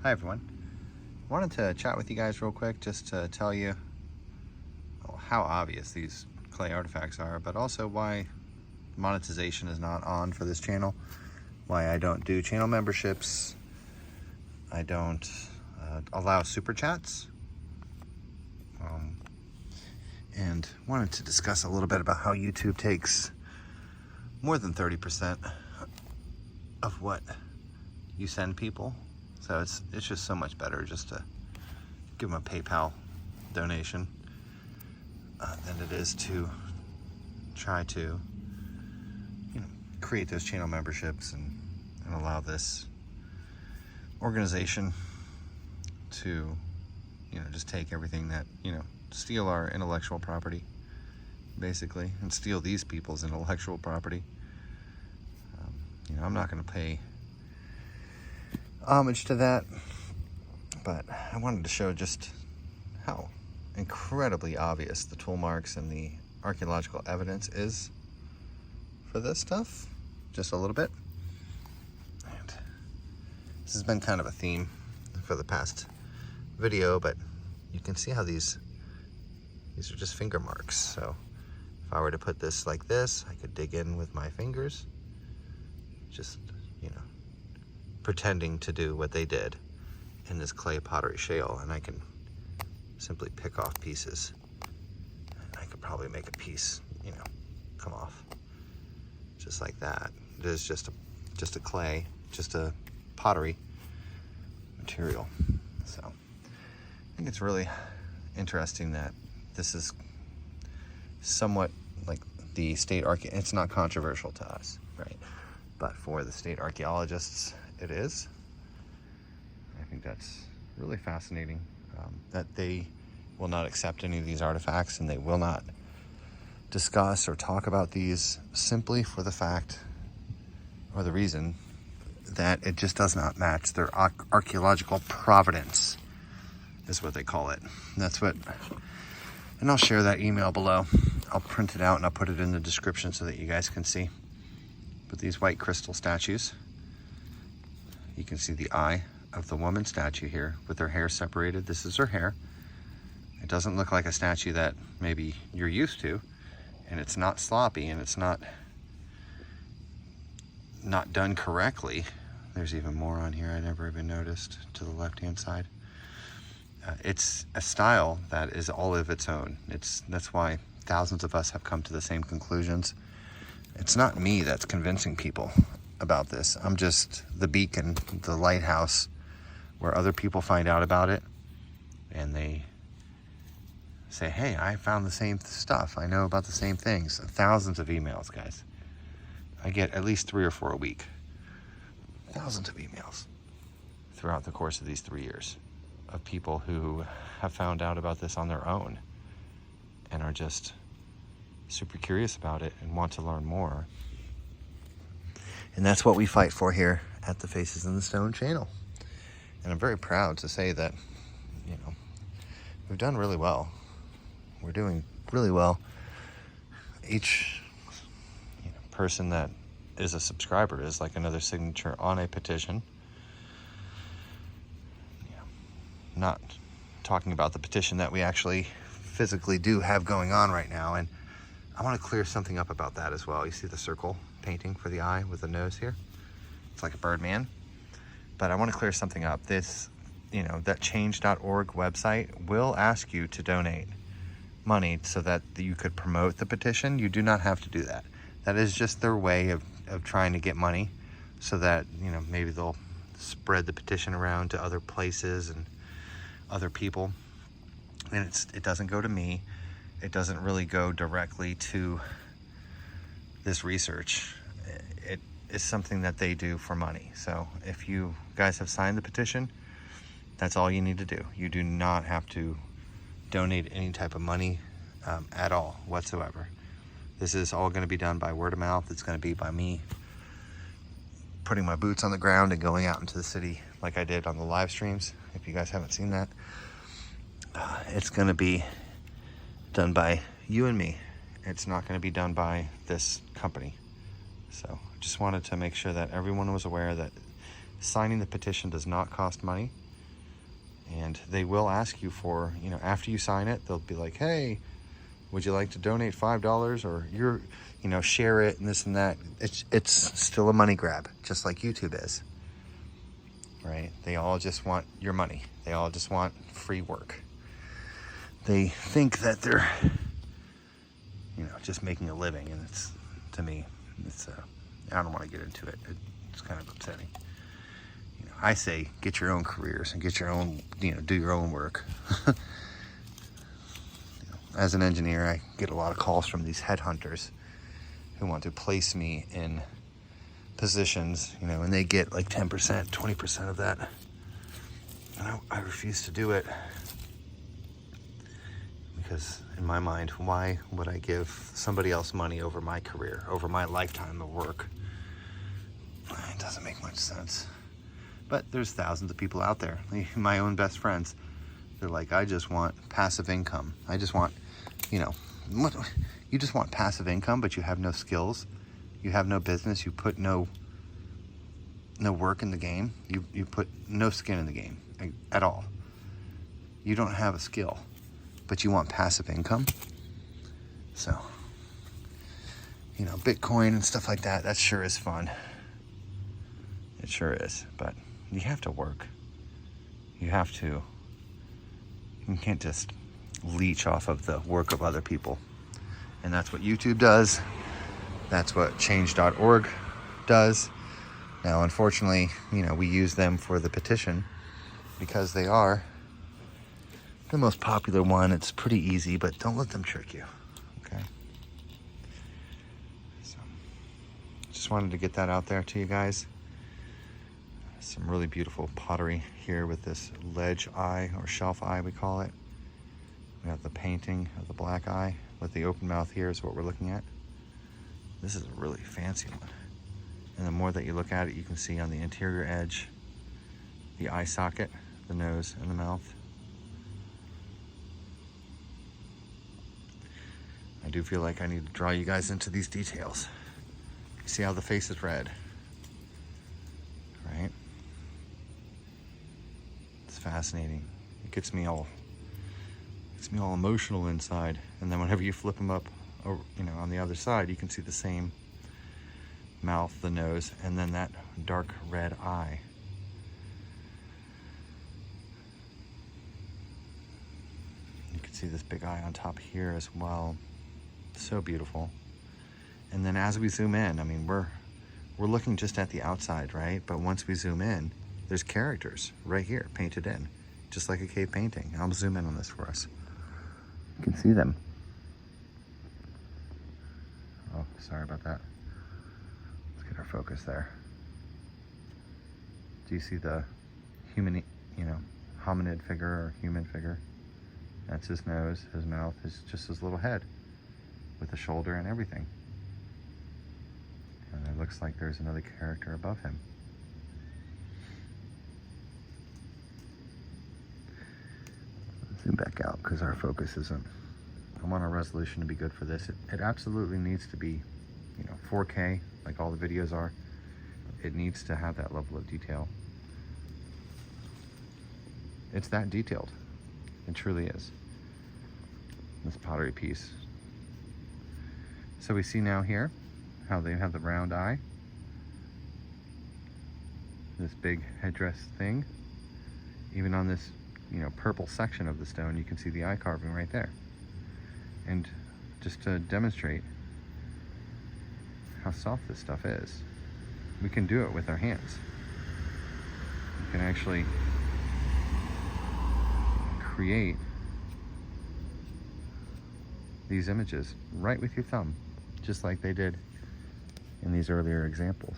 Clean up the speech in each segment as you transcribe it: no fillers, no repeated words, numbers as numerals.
Hi everyone. I wanted to chat with you guys real quick just to tell you how obvious these clay artifacts are, but also why monetization is not on for this channel, why I don't do channel memberships, I don't allow super chats, and wanted to discuss a little bit about how YouTube takes more than 30% of what you send people. So it's just so much better just to give them a PayPal donation than it is to try to create those channel memberships and allow this organization to just take everything that steal our intellectual property basically, and steal these people's intellectual property. I'm not going to pay homage to that, but I wanted to show just how incredibly obvious the tool marks and the archaeological evidence is for this stuff, just a little bit. And this has been kind of a theme for the past video, but you can see how these are just finger marks. So if I were to put this like this, I could dig in with my fingers, just pretending to do what they did in this clay pottery shale, and I can simply pick off pieces. And I could probably make a piece, come off just like that. It is just a clay, just a pottery material. So I think it's really interesting that this is somewhat like the state it's not controversial to us, right? But for the state archaeologists, it is. I think that's really fascinating, that they will not accept any of these artifacts, and they will not discuss or talk about these simply for the fact or the reason that it just does not match their archaeological provenance, is what they call it. And I'll share that email below. I'll print it out and I'll put it in the description so that you guys can see. But these white crystal statues, you can see the eye of the woman statue here with her hair separated. This is her hair. It doesn't look like a statue that maybe you're used to, and it's not sloppy, and it's not done correctly. There's even more on here I never even noticed to the left-hand side. It's a style that is all of its own. That's why thousands of us have come to the same conclusions. It's not me that's convincing people about this. I'm just the beacon, the lighthouse, where other people find out about it and they say, hey, I found the same stuff. I know about the same things. Thousands of emails, guys. I get at least 3 or 4 a week. Thousands of emails throughout the course of these 3 years of people who have found out about this on their own and are just super curious about it and want to learn more. And that's what we fight for here at the Faces in the Stone channel. And I'm very proud to say that, we've done really well. We're doing really well. Each person that is a subscriber is like another signature on a petition. Not talking about the petition that we actually physically do have going on right now. And I want to clear something up about that as well. You see the circle painting for the eye with the nose here? It's like a Birdman. But I want to clear something up. This, that change.org website will ask you to donate money so that you could promote the petition. You do not have to do that. That is just their way of trying to get money so that, maybe they'll spread the petition around to other places and other people. And it doesn't go to me. It doesn't really go directly to this research. It is something that they do for money. So if you guys have signed the petition, that's all you need to do. You do not have to donate any type of money at all whatsoever. This is all going to be done by word of mouth. It's going to be by me putting my boots on the ground and going out into the city like I did on the live streams. If you guys haven't seen that, it's going to be done by you and me. It's not going to be done by this company. So I just wanted to make sure that everyone was aware that signing the petition does not cost money. And they will ask you for, you know, after you sign it, they'll be like, hey, would you like to donate $5 or share it and this and that. It's still a money grab, just like YouTube is, right? They all just want your money. They all just want free work. They think that they're, just making a living, and it's, to me, it's I don't want to get into it. It's kind of upsetting. I say get your own careers and get your own, do your own work. As an engineer, I get a lot of calls from these headhunters who want to place me in positions, and they get like 10%, 20% of that. And I refuse to do it because in my mind, why would I give somebody else money over my career, over my lifetime of work? It doesn't make much sense. But there's thousands of people out there, my own best friends. They're like, I just want passive income. I just want, what? You just want passive income, but you have no skills. You have no business. You put no work in the game. You put no skin in the game at all. You don't have a skill, but you want passive income. So, Bitcoin and stuff like that, that sure is fun. It sure is, but you have to work. You can't just leech off of the work of other people. And that's what YouTube does. That's what change.org does. Now, unfortunately, we use them for the petition because they are the most popular one. It's pretty easy, but don't let them trick you, okay? So, just wanted to get that out there to you guys. Some really beautiful pottery here with this ledge eye, or shelf eye we call it. We have the painting of the black eye with the open mouth here is what we're looking at. This is a really fancy one. And the more that you look at it, you can see on the interior edge, the eye socket, the nose, and the mouth. I do feel like I need to draw you guys into these details. You see how the face is red, right? It's fascinating. It gets me all emotional inside. And then whenever you flip them up, on the other side, you can see the same mouth, the nose, and then that dark red eye. You can see this big eye on top here as well. So beautiful. And then as we zoom in, we're looking just at the outside, right? But once we zoom in, there's characters right here painted in, just like a cave painting. I'll zoom in on this for us. You can see them. Oh, sorry about that. Let's get our focus there. Do you see the human, hominid figure or human figure? That's his nose, his mouth, just his little head with the shoulder and everything. And it looks like there's another character above him. Zoom back out because our focus isn't. I want our resolution to be good for this. It absolutely needs to be, 4K, like all the videos are. It needs to have that level of detail. It's that detailed. It truly is. This pottery piece. So we see now here how they have the round eye. This big headdress thing. Even on this, purple section of the stone, you can see the eye carving right there. And just to demonstrate how soft this stuff is, we can do it with our hands. You can actually create these images right with your thumb, just like they did in these earlier examples.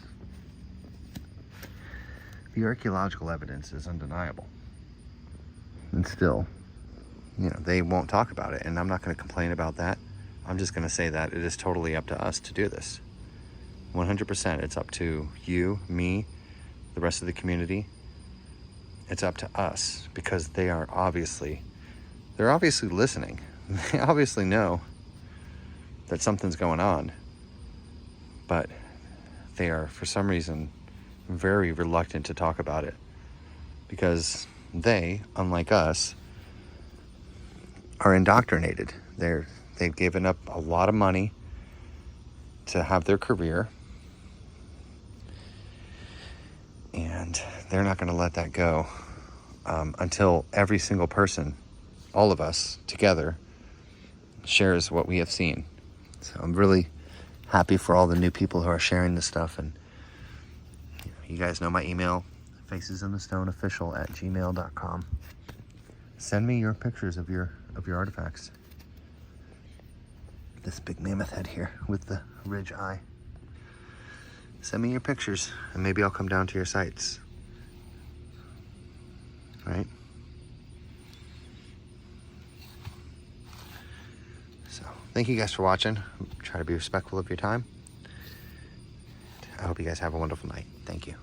The archaeological evidence is undeniable. And still, they won't talk about it, and I'm not going to complain about that. I'm just going to say that it is totally up to us to do this. 100%. It's up to you, me, the rest of the community. It's up to us because they're obviously listening. They obviously know that something's going on, but they are, for some reason, very reluctant to talk about it because they, unlike us, are indoctrinated. They've given up a lot of money to have their career, and they're not going to let that go until every single person, all of us together, shares what we have seen. So I'm really happy for all the new people who are sharing this stuff. And you guys know my email, facesinthestoneofficial@gmail.com. Send me your pictures of your artifacts. This big mammoth head here with the ridge eye. Send me your pictures and maybe I'll come down to your sites. Right? So thank you guys for watching. Try to be respectful of your time. I hope you guys have a wonderful night. Thank you.